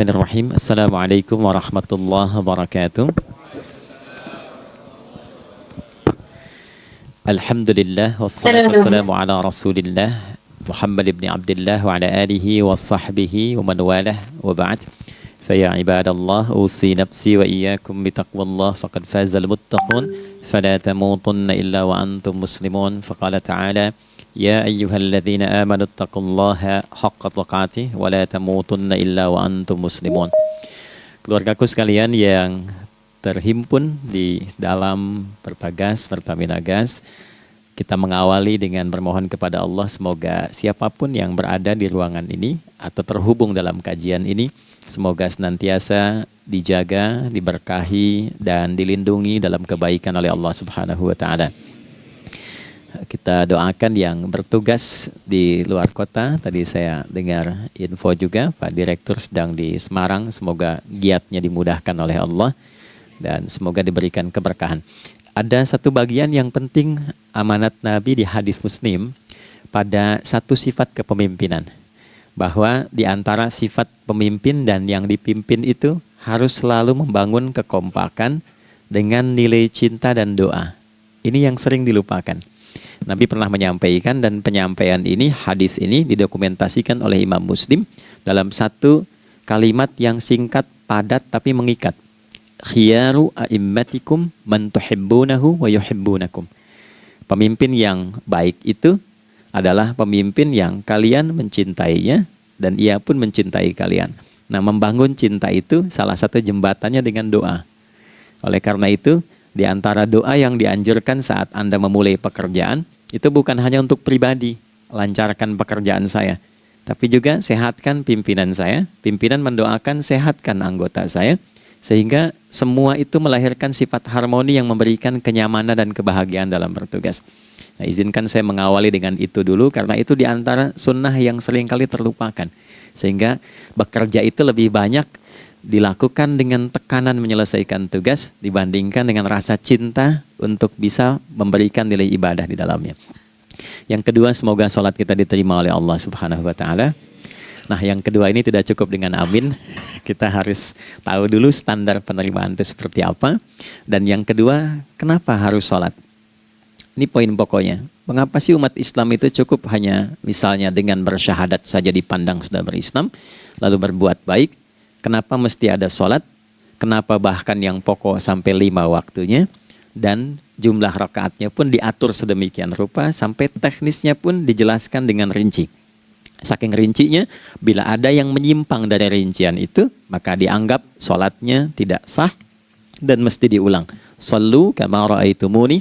Bismillahirrahmanirrahim. Assalamualaikum warahmatullahi wabarakatuh. Alhamdulillah wassalatu wassalamu ala Rasulillah Muhammad ibn Abdullah wa ala alihi wa sahbihi wa man walah wa ba'd. Faya ibadallah usi nafsi wa iyyakum bitaqwallah faqad fazal muttaqun fala tamutunna illa wa antum muslimun. Faqala ta'ala ya ayyuhalladzina amanu taqullaha haqqa tuqatih wa la tamutunna illa wa antum muslimun. Keluargaku sekalian yang terhimpun di dalam Pertagas, Pertamina Gas, kita mengawali dengan bermohon kepada Allah semoga siapapun yang berada di ruangan ini atau terhubung dalam kajian ini, semoga senantiasa dijaga, diberkahi dan dilindungi dalam kebaikan oleh Allah Subhanahu wa taala. Kita doakan yang bertugas di luar kota. Tadi saya dengar info juga Pak Direktur sedang di Semarang. Semoga giatnya dimudahkan oleh Allah dan semoga diberikan keberkahan. Ada satu bagian yang penting amanat Nabi di hadis Muslim pada satu sifat kepemimpinan. Bahwa di antara sifat pemimpin dan yang dipimpin itu harus selalu membangun kekompakan dengan nilai cinta dan doa. Ini yang sering dilupakan. Nabi pernah menyampaikan dan penyampaian ini, hadis ini didokumentasikan oleh Imam Muslim dalam satu kalimat yang singkat, padat tapi mengikat. Khiyaru a'immatikum man tuhibbunahu wa yuhibbunakum. Pemimpin yang baik itu adalah pemimpin yang kalian mencintainya dan ia pun mencintai kalian. Nah, membangun cinta itu salah satu jembatannya dengan doa. Oleh karena itu, di antara doa yang dianjurkan saat Anda memulai pekerjaan, itu bukan hanya untuk pribadi, lancarkan pekerjaan saya. Tapi juga sehatkan pimpinan saya, pimpinan mendoakan sehatkan anggota saya, sehingga semua itu melahirkan sifat harmoni yang memberikan kenyamanan dan kebahagiaan dalam bertugas. Nah, izinkan saya mengawali dengan itu dulu, karena itu di antara sunnah yang seringkali terlupakan. Sehingga bekerja itu lebih banyak dilakukan dengan tekanan menyelesaikan tugas dibandingkan dengan rasa cinta untuk bisa memberikan nilai ibadah di dalamnya. Yang kedua, semoga sholat kita diterima oleh Allah Subhanahu wa taala. Nah, yang kedua ini tidak cukup dengan amin. Kita harus tahu dulu standar penerimaan itu seperti apa. Dan yang kedua, kenapa harus sholat? Ini poin pokoknya. Mengapa sih umat Islam itu cukup hanya misalnya dengan bersyahadat saja dipandang sudah berislam, lalu berbuat baik? Kenapa mesti ada sholat? Kenapa bahkan yang pokok sampai 5 waktunya? Dan jumlah rakaatnya pun diatur sedemikian rupa sampai teknisnya pun dijelaskan dengan rinci. Saking rincinya, bila ada yang menyimpang dari rincian itu, maka dianggap sholatnya tidak sah dan mesti diulang. Shallu kama ra'aitumuni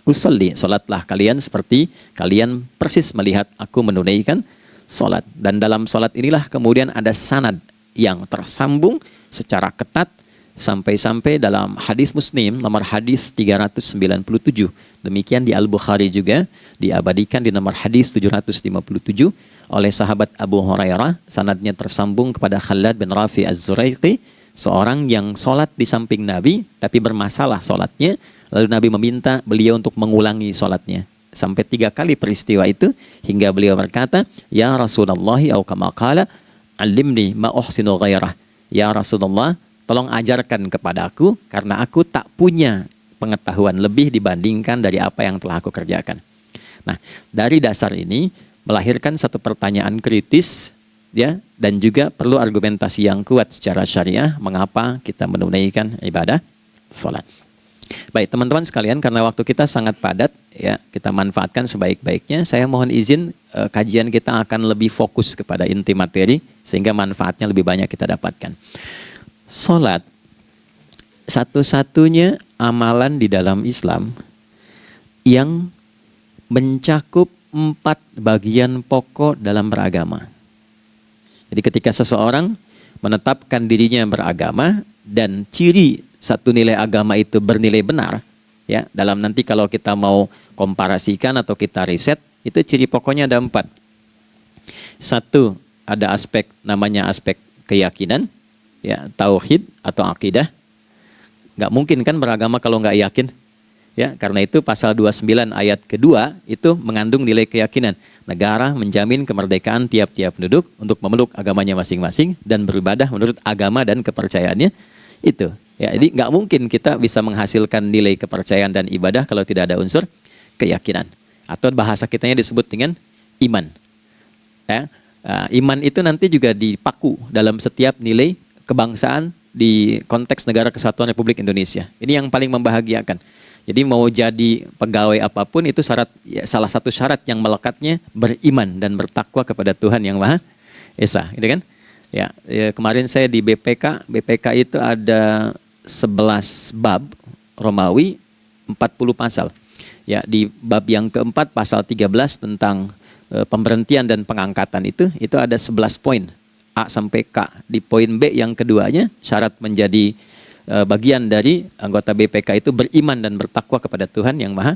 usalli. Sholatlah kalian seperti kalian persis melihat aku menunaikan sholat. Dan dalam sholat inilah kemudian ada sanad yang tersambung secara ketat sampai-sampai dalam hadis Muslim nomor hadis 397. Demikian di Al-Bukhari juga diabadikan di nomor hadis 757 oleh sahabat Abu Hurairah. Sanadnya tersambung kepada Khalad bin Rafi Az-Zuraiqi, seorang yang sholat di samping Nabi tapi bermasalah sholatnya. Lalu Nabi meminta beliau untuk mengulangi sholatnya. Sampai 3 kali peristiwa itu hingga beliau berkata, ya Rasulullah au kama qala alimni ma uhsinu ghairah. Ya Rasulullah, tolong ajarkan kepadaku karena aku tak punya pengetahuan lebih dibandingkan dari apa yang telah aku kerjakan. Nah, dari dasar ini melahirkan satu pertanyaan kritis ya, dan juga perlu argumentasi yang kuat secara syariah mengapa kita menunaikan ibadah salat. Baik teman-teman sekalian, karena waktu kita sangat padat ya, kita manfaatkan sebaik-baiknya. Saya mohon izin kajian kita akan lebih fokus kepada inti materi sehingga manfaatnya lebih banyak kita dapatkan. Salat satu-satunya amalan di dalam Islam yang mencakup 4 bagian pokok dalam beragama. Jadi ketika seseorang menetapkan dirinya beragama dan ciri satu nilai agama itu bernilai benar, ya, dalam nanti kalau kita mau komparasikan atau kita riset, itu ciri pokoknya ada 4. Satu, ada aspek namanya aspek keyakinan, ya, tauhid atau akidah. Nggak mungkin kan beragama kalau nggak yakin. Ya, karena itu pasal 29 ayat kedua itu mengandung nilai keyakinan. Negara menjamin kemerdekaan tiap-tiap penduduk untuk memeluk agamanya masing-masing dan beribadah menurut agama dan kepercayaannya itu. Ya, jadi nggak mungkin kita bisa menghasilkan nilai kepercayaan dan ibadah kalau tidak ada unsur keyakinan. Atau bahasa kitanya disebut dengan iman. Ya, iman itu nanti juga dipaku dalam setiap nilai kebangsaan di konteks Negara Kesatuan Republik Indonesia. Ini yang paling membahagiakan. Jadi mau jadi pegawai apapun itu syarat, ya, salah satu syarat yang melekatnya beriman dan bertakwa kepada Tuhan Yang Maha Esa, gitu kan? Ya, kemarin saya di BPK itu ada 11 bab Romawi, 40 pasal. Ya, di bab yang keempat pasal 13 tentang pemberhentian dan pengangkatan itu ada 11 poin A sampai K. Di poin B yang keduanya syarat menjadi bagian dari anggota BPK itu beriman dan bertakwa kepada Tuhan Yang Maha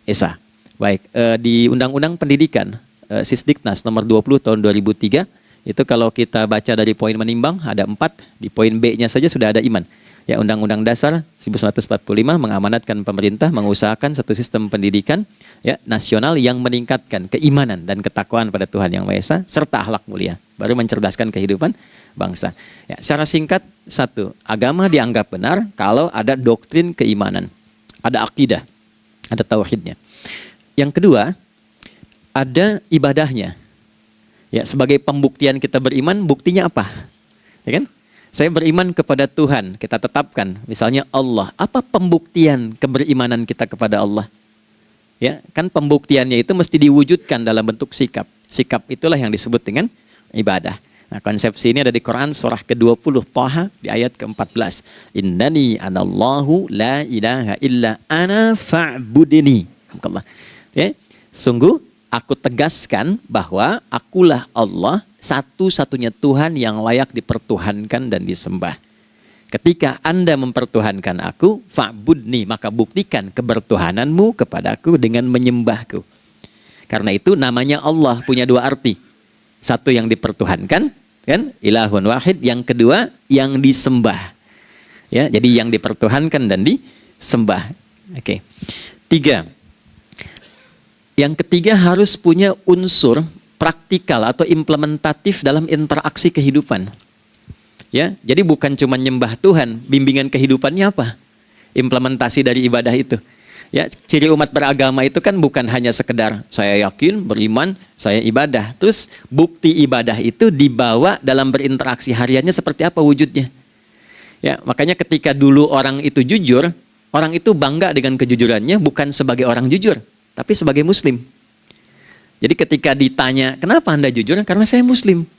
Esa. Baik, di Undang-Undang Pendidikan Sisdiknas nomor 20 tahun 2003 itu kalau kita baca dari poin menimbang ada 4, di poin B-nya saja sudah ada iman. Ya, Undang-Undang Dasar 1945 mengamanatkan pemerintah mengusahakan satu sistem pendidikan ya nasional yang meningkatkan keimanan dan ketakwaan pada Tuhan Yang Maha Esa serta akhlak mulia, baru mencerdaskan kehidupan bangsa. Ya, secara singkat, satu, agama dianggap benar kalau ada doktrin keimanan, ada akidah, ada tauhidnya. Yang kedua, ada ibadahnya. Ya, sebagai pembuktian kita beriman, buktinya apa? Ya kan? Saya beriman kepada Tuhan, kita tetapkan, misalnya Allah. Apa pembuktian keberimanan kita kepada Allah? Ya, kan pembuktiannya itu mesti diwujudkan dalam bentuk sikap. Sikap itulah yang disebut dengan ibadah. Nah, konsepsi ini ada di Quran surah ke-20 Thaha di ayat ke-14. Innani anallahu la ilaha illa ana fa'budini. Ya, sungguh aku tegaskan bahwa akulah Allah, satu-satunya Tuhan yang layak dipertuhankan dan disembah. Ketika Anda mempertuhankan aku, fa'budni, maka buktikan kebertuhananmu kepadaku dengan menyembahku. Karena itu namanya Allah punya dua arti. Satu yang dipertuhankan, kan? Ilahun wahid. Yang kedua yang disembah. Ya, jadi yang dipertuhankan dan disembah. Oke. 3. Yang ketiga harus punya unsur praktikal atau implementatif dalam interaksi kehidupan. Ya, jadi bukan cuma nyembah Tuhan, bimbingan kehidupannya apa? Implementasi dari ibadah itu. Ya, ciri umat beragama itu kan bukan hanya sekedar saya yakin, beriman, saya ibadah. Terus bukti ibadah itu dibawa dalam berinteraksi hariannya seperti apa wujudnya. Ya, makanya ketika dulu orang itu jujur, orang itu bangga dengan kejujurannya bukan sebagai orang jujur, tapi sebagai muslim. Jadi ketika ditanya, kenapa Anda jujur? Karena saya muslim.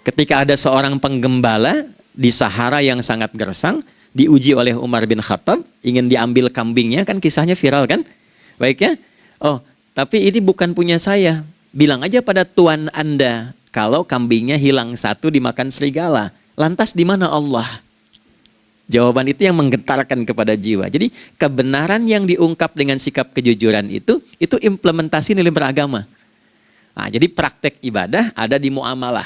Ketika ada seorang penggembala di Sahara yang sangat gersang, diuji oleh Umar bin Khattab, ingin diambil kambingnya, kan kisahnya viral kan? Baik ya? Oh, tapi ini bukan punya saya. Bilang aja pada tuan Anda, kalau kambingnya hilang satu dimakan serigala. Lantas di mana Allah? Jawaban itu yang menggetarkan kepada jiwa. Jadi kebenaran yang diungkap dengan sikap kejujuran itu implementasi nilai beragama. Nah, jadi praktek ibadah ada di muamalah.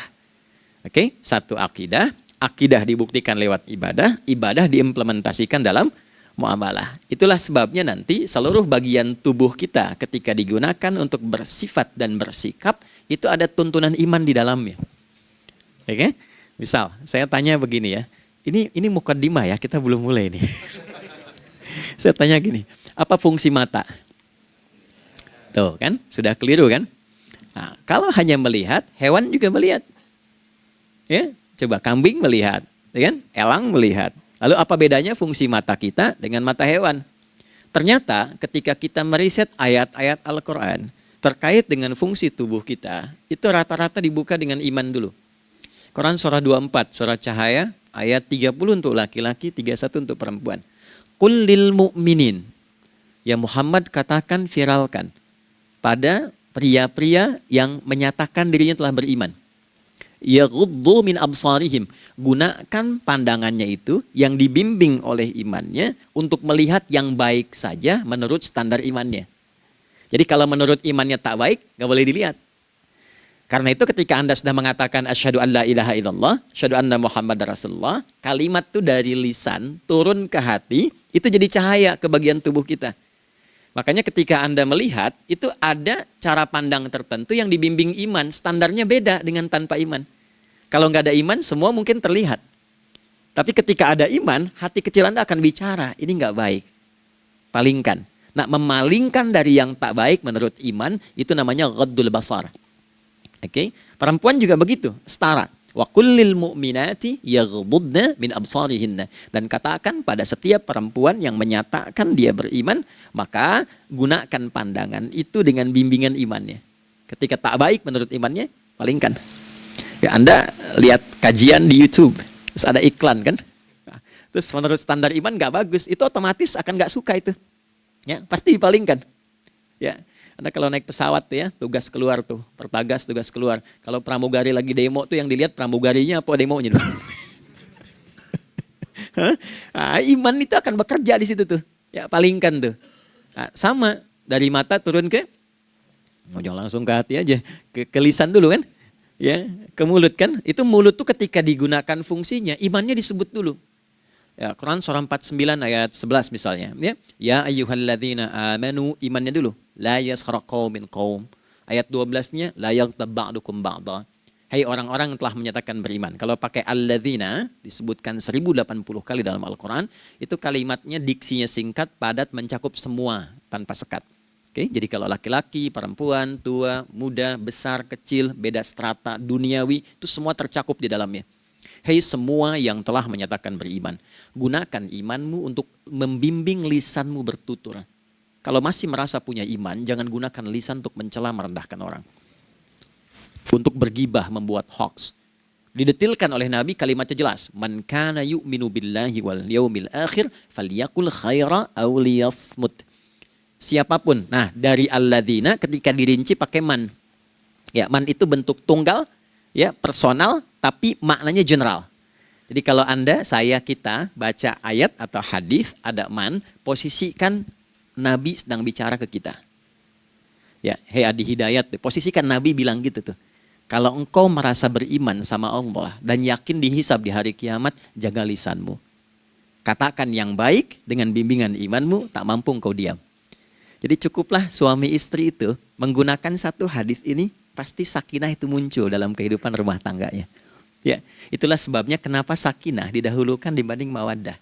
Oke, satu akidah. Akidah dibuktikan lewat ibadah, ibadah diimplementasikan dalam muamalah. Itulah sebabnya nanti seluruh bagian tubuh kita ketika digunakan untuk bersifat dan bersikap, itu ada tuntunan iman di dalamnya. Oke? Misal, saya tanya begini ya, ini mukaddimah ya, kita belum mulai nih. Saya tanya gini, apa fungsi mata? Tuh kan, sudah keliru kan? Nah, kalau hanya melihat, hewan juga melihat. Ya? Coba kambing melihat, kan? Elang melihat. Lalu apa bedanya fungsi mata kita dengan mata hewan? Ternyata ketika kita meriset ayat-ayat Al-Quran terkait dengan fungsi tubuh kita, itu rata-rata dibuka dengan iman dulu. Quran surah 24, surah Cahaya, ayat 30 untuk laki-laki, 31 untuk perempuan. Qul lil mu'minin. Ya Muhammad katakan, viralkan pada pria-pria yang menyatakan dirinya telah beriman. Yaghuddu min absarihim, gunakan pandangannya itu yang dibimbing oleh imannya untuk melihat yang baik saja menurut standar imannya. Jadi kalau menurut imannya tak baik, nggak boleh dilihat. Karena itu ketika Anda sudah mengatakan asyhadu an la ilaha illallah, asyhadu anna Muhammadar Rasulullah, kalimat itu dari lisan turun ke hati, itu jadi cahaya ke bagian tubuh kita. Makanya ketika Anda melihat, itu ada cara pandang tertentu yang dibimbing iman, standarnya beda dengan tanpa iman. Kalau nggak ada iman, semua mungkin terlihat. Tapi ketika ada iman, hati kecil Anda akan bicara, ini nggak baik. Palingkan. Nah, memalingkan dari yang tak baik menurut iman, itu namanya ghaddul basar. Oke, perempuan juga begitu, setara. Wa kullil mu'minati yaghdudna min absarihinna. Dan katakan pada setiap perempuan yang menyatakan dia beriman, maka gunakan pandangan itu dengan bimbingan imannya. Ketika tak baik menurut imannya, palingkan. Ya, Anda lihat kajian di YouTube, terus ada iklan kan? Nah, terus menurut standar iman nggak bagus, itu otomatis akan nggak suka itu. Ya, pasti dipalingkan. Ya. Anda kalau naik pesawat ya, tugas keluar tuh, pertagas tugas keluar. Kalau pramugari lagi demo tuh yang dilihat pramugarinya apa demonya tuh. Nah, iman itu akan bekerja di situ tuh. Ya, palingkan tuh. Nah, sama dari mata turun ke, jangan langsung ke hati aja, ke lisan dulu kan. Ya, ke mulut kan. Itu mulut tuh ketika digunakan fungsinya, imannya disebut dulu. Ya, Quran surah 49 ayat 11 misalnya, ya. Ya ayyuhalladzina amanu, imannya dulu. La yaskhar qaumin qaum. Ayat 12-nya la yaghtab ba'dukum ba'dha. Hai orang-orang yang telah menyatakan beriman. Kalau pakai alladzina disebutkan 1080 kali dalam Al-Qur'an, itu kalimatnya diksinya singkat, padat, mencakup semua tanpa sekat. Oke, jadi kalau laki-laki, perempuan, tua, muda, besar, kecil, beda strata, duniawi, itu semua tercakup di dalamnya. Hei semua yang telah menyatakan beriman, gunakan imanmu untuk membimbing lisanmu bertutur. Kalau masih merasa punya iman, jangan gunakan lisan untuk mencela merendahkan orang. Untuk bergibah, membuat hoax. Didetilkan oleh Nabi kalimatnya jelas. Man kana yu'minu billahi wal yaumil akhir falyakul khaira aw liyasmut. Siapapun. Nah, dari alladzina ketika dirinci pakai man. Ya, man itu bentuk tunggal, ya, personal, tapi maknanya general. Jadi kalau Anda, saya, kita baca ayat atau hadis ada man, posisikan Nabi sedang bicara ke kita. Ya, hei Adi Hidayat, posisikan Nabi bilang gitu tuh. Kalau engkau merasa beriman sama Allah dan yakin dihisab di hari kiamat, jaga lisanmu. Katakan yang baik dengan bimbingan imanmu, tak mampu engkau diam. Jadi cukuplah suami istri itu menggunakan satu hadis ini, pasti sakinah itu muncul dalam kehidupan rumah tangganya. Ya, itulah sebabnya kenapa sakinah didahulukan dibanding mawaddah.